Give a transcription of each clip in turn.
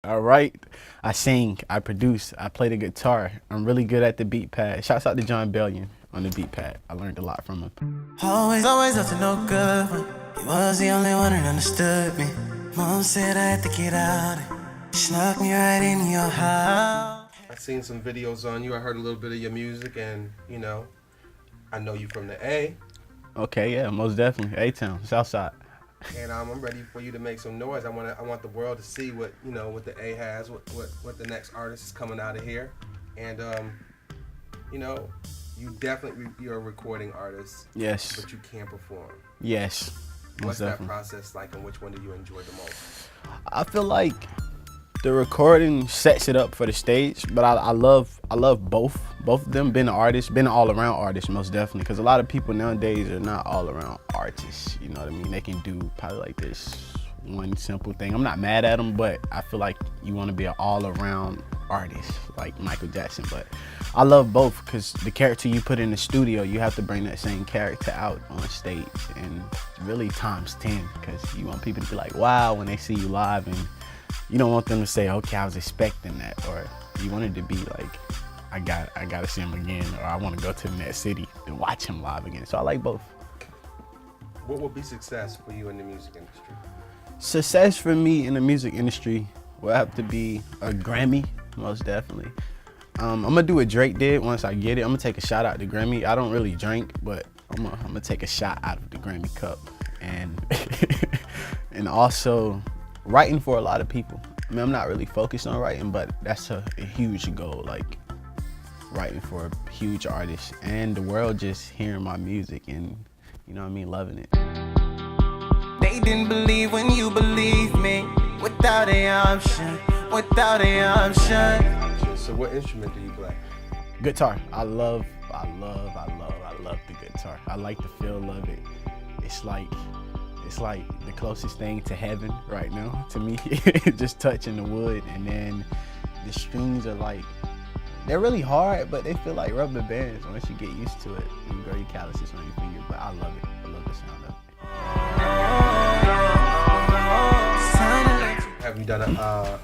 I write, I sing, I produce, I play the guitar. I'm really good at the beat pad. Shouts out to John Bellion on the beat pad. I learned a lot from him. Always up to no good. He was the only one that understood me. Mom said I had to get out. Snuck me right in your house. I've seen some videos on you. I heard a little bit of your music, and I know you from the A, Okay, yeah, most definitely. A-Town, Southside. and I'm ready for you to make some noise. I want the world to see what the A has, what the next artist is coming out of here, and you know, you're a recording artist, Yes, but you can't perform. yes, What's most that definitely. process like, and which one do you enjoy the most? I feel like the recording sets it up for the stage, but I love both of them. Being an artist, being an all around artist, most definitely, because a lot of people nowadays are not all around artists. You know what I mean? They can do probably like this one simple thing. I'm not mad at them, but I feel like you want to be an all around artist like Michael Jackson. But I love both because the character you put in the studio, you have to bring that same character out on stage, and really times 10, because you want people to be like, wow, when they see you live, and you don't want them to say, okay, I was expecting that, or you want it to be like, I gotta see him again, or I want to go to the next city to watch him live again. So I like both. What would be success for you in the music industry? Success for me in the music industry will have to be a Grammy, most definitely. I'm gonna do what Drake did once I get it. I'm gonna take a shot out the Grammy. I don't really drink, but I'm gonna take a shot out of the Grammy cup, and and also writing for a lot of people. I mean, I'm not really focused on writing, but that's a huge goal. Like writing for a huge artist and the world just hearing my music and, you know what I mean, loving it. They didn't believe when you believed me. Without an option, without an option. So what instrument do you play? Guitar. I love the guitar. I like the feel of it. It's like the closest thing to heaven right now to me. Just touching the wood, and then the strings are like, they're really hard, but they feel like rubber bands once you get used to it. You grow your calluses on your finger, but I love it. I love the sound of it. Have you done a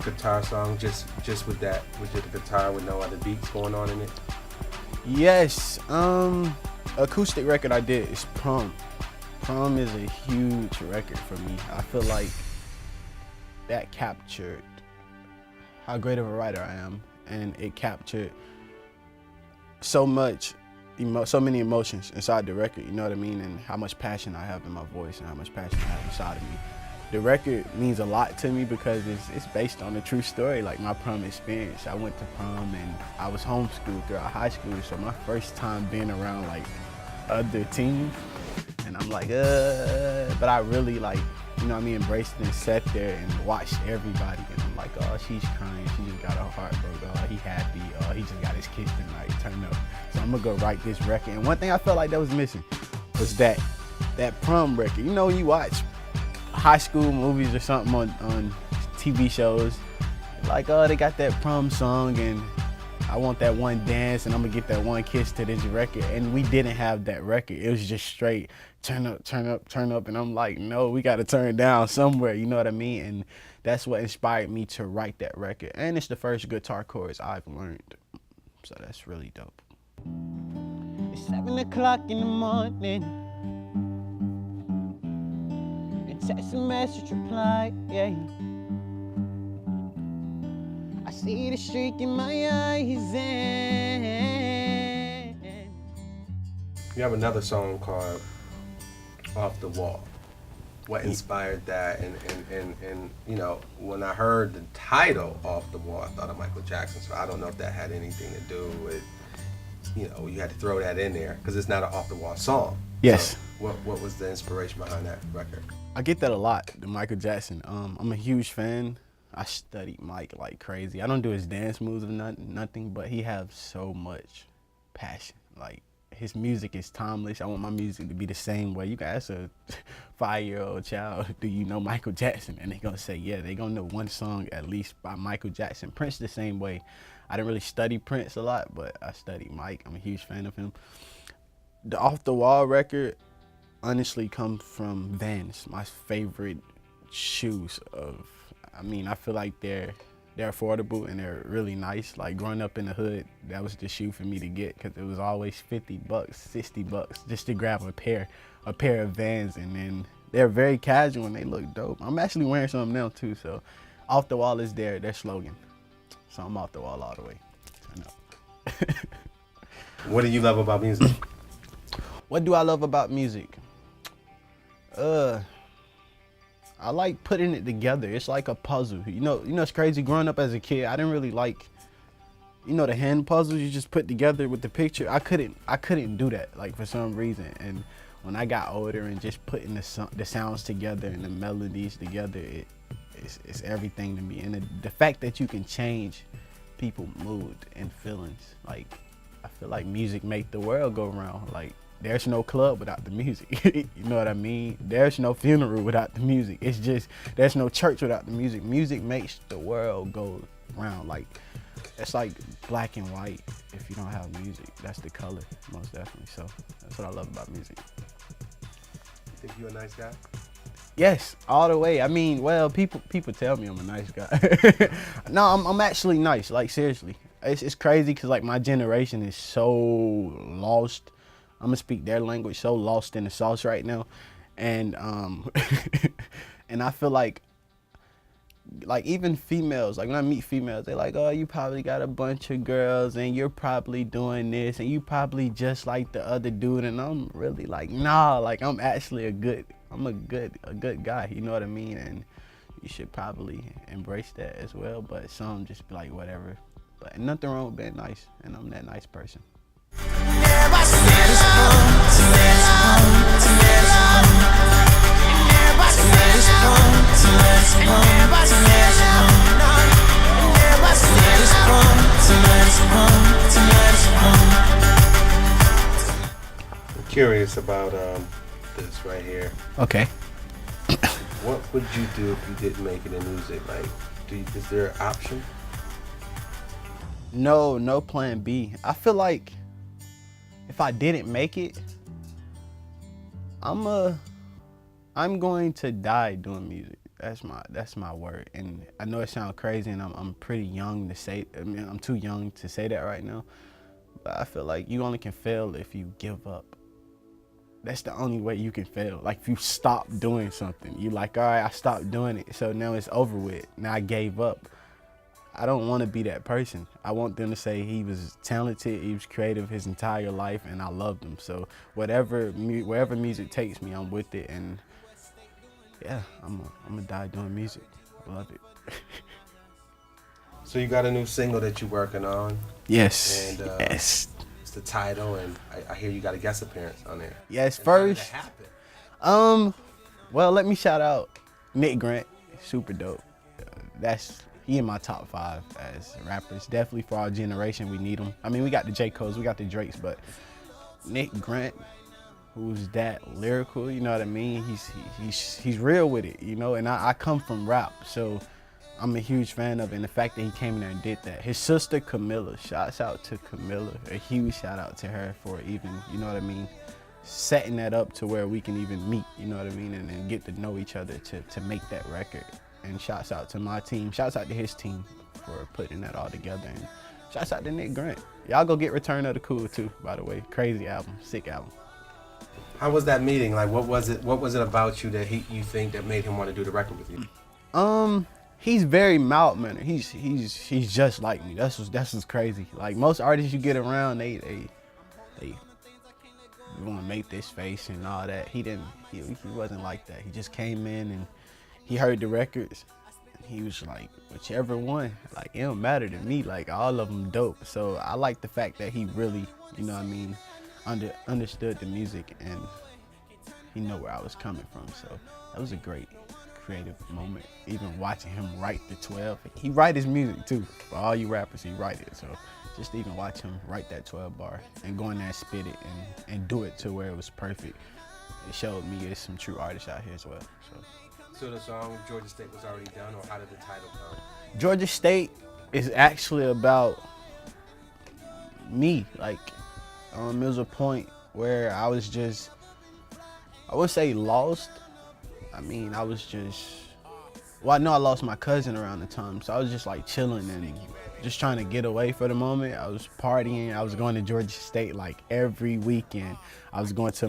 guitar song just with the guitar with no other beats going on in it? Yes, acoustic record I did is Prom. Prom is a huge record for me. I feel like that captured how great of a writer I am, and it captured so many emotions inside the record, you know what I mean, and how much passion I have in my voice and how much passion I have inside of me. The record means a lot to me because it's based on a true story, like my prom experience. I went to prom and I was homeschooled throughout high school, so my first time being around like other teens, and I'm like, but I really, like, you know what I mean, embraced it and sat there and watched everybody, and I'm like, oh, she's crying, she just got her heart broke, oh, he happy, oh, he just got his kiss tonight, turn up. So I'm gonna go write this record. And one thing I felt like that was missing was that prom record. You know, when you watch high school movies or something on TV shows, like, oh, they got that prom song, and I want that one dance, and I'm gonna get that one kiss to this record. And we didn't have that record. It was just straight turn up, turn up, turn up. And I'm like, no, we gotta turn down somewhere, you know what I mean? And that's what inspired me to write that record. And it's the first guitar chorus I've learned. So that's really dope. It's 7 o'clock in the morning. And text message reply, yeah. I see the streak in my eyes, and You have another song called Off the Wall. What inspired that? And when I heard the title Off the Wall, I thought of Michael Jackson. So I don't know if that had anything to do with, you had to throw that in there because it's not an off the wall song. Yes. So what was the inspiration behind that record? I get that a lot, the Michael Jackson. I'm a huge fan. I studied Mike like crazy. I don't do his dance moves or nothing, but he has so much passion. Like, his music is timeless. I want my music to be the same way. You guys a 5-year-old child, do you know Michael Jackson? And they're gonna say, yeah, they're gonna know one song at least by Michael Jackson. Prince the same way. I didn't really study Prince a lot, but I studied Mike. I'm a huge fan of him. The Off the Wall record honestly comes from Vans, my favorite shoes of, I mean, I feel like they're affordable and they're really nice. Like growing up in the hood, that was the shoe for me to get because it was always $50, $60 just to grab a pair of Vans, and then they're very casual and they look dope. I'm actually wearing some now too, so Off the Wall is their slogan. So I'm off the wall all the way. Turn up. What do you love about music? What do I love about music? I like putting it together. It's like a puzzle. You know, it's crazy. Growing up as a kid, I didn't really like, the hand puzzles you just put together with the picture. I couldn't do that, like, for some reason. And when I got older and just putting the sounds together and the melodies together, it's everything to me. And the fact that you can change people's mood and feelings, like, I feel like music make the world go round. Like, there's no club without the music. You know what I mean? There's no funeral without the music. It's just, there's no church without the music. Music makes the world go round. Like, it's like black and white. If you don't have music, that's the color, most definitely. So that's what I love about music. You think you're a nice guy? Yes, all the way. I mean, well, people tell me I'm a nice guy. No, I'm actually nice. Like, seriously, it's crazy because, like, my generation is so lost. I'm gonna speak their language, so lost in the sauce right now, and and I feel like even females, like when I meet females, they're like, oh, you probably got a bunch of girls and you're probably doing this and you probably just like the other dude, and I'm really like, nah, like I'm actually a good guy, you know what I mean? And you should probably embrace that as well, but some just be like, whatever. But nothing wrong with being nice, and I'm that nice person. I'm curious about this right here. Okay. What would you do if you didn't make it in music? Like, is there an option? No plan B. I feel like if I didn't make it, I'm going to die doing music. That's my word. And I know it sounds crazy, and I'm pretty young to say. I mean, I'm too young to say that right now. But I feel like you only can fail if you give up. That's the only way you can fail. Like, if you stop doing something, you like, all right, I stopped doing it, so now it's over with. Now I gave up. I don't want to be that person. I want them to say he was talented, he was creative his entire life, and I loved him. So wherever music takes me, I'm with it, and yeah, I'm gonna die doing music. I love it. So you got a new single that you're working on. Yes. And yes. It's the title, and I hear you got a guest appearance on there. Yes, and first. How did that happen? Well, let me shout out Nick Grant. Super dope. He in my top 5 as rappers. Definitely for our generation, we need him. I mean, we got the J. Cole's, we got the Drakes, but Nick Grant, who's that lyrical, you know what I mean? He's real with it, you know, and I come from rap, so I'm a huge fan of it, and the fact that he came in there and did that. His sister Camilla, shouts out to Camilla, a huge shout out to her for even, you know what I mean, setting that up to where we can even meet, you know what I mean, and get to know each other to make that record. And shouts out to my team, shouts out to his team for putting that all together, and shouts out to Nick Grant. Y'all go get Return of the Cool too, by the way. Crazy album, sick album. How was that meeting? Like, what was it about you that you think that made him want to do the record with you? He's very mild-mannered. He's just like me. That's what's crazy. Like, most artists you get around, they want to make this face and all that. He wasn't like that. He just came in and he heard the records, and he was like, whichever one, like, it don't matter to me, like, all of them dope. So I like the fact that he really, you know what I mean, understood the music, and he know where I was coming from. So that was a great creative moment. Even watching him write the 12, he write his music too. For all you rappers, he write it. So just even watch him write that 12 bar and go in there and spit it and do it to where it was perfect. It showed me there's some true artists out here as well. So the song Georgia State was already done, or how did the title come? Georgia State is actually about me. Like, there was a point where I was just, I would say lost. I mean, I was just well, I know I lost my cousin around the time, so I was just like chilling and just trying to get away for the moment. I was partying. I was going to Georgia State like every weekend. I was going to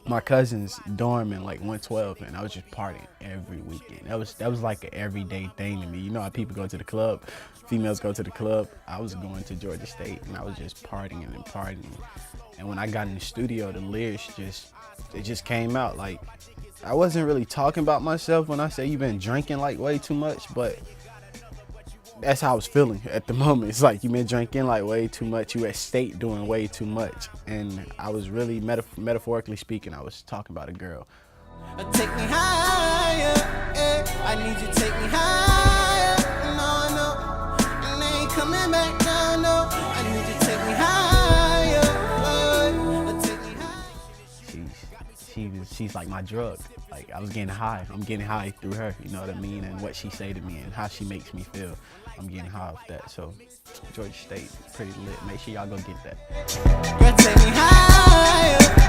my cousin's dorm in like 112, and I was just partying every weekend. That was like an everyday thing to me. You know how people go to the club, females go to the club. I was going to Georgia State, and I was just partying and partying. And when I got in the studio, the lyrics just came out. Like, I wasn't really talking about myself when I say you've been drinking like way too much, but that's how I was feeling at the moment. It's like you've been drinking like way too much. You at state doing way too much. And I was really, metaphorically speaking, I was talking about a girl. Take me higher, I need you to take me higher. No, and I ain't coming back down, no. I need you to take me higher, take me higher. She's like my drug. Like, I was getting high. I'm getting high through her, you know what I mean? And what she say to me and how she makes me feel. I'm getting high off that. So Georgia State, pretty lit. Make sure y'all go get that. Girl, take me higher.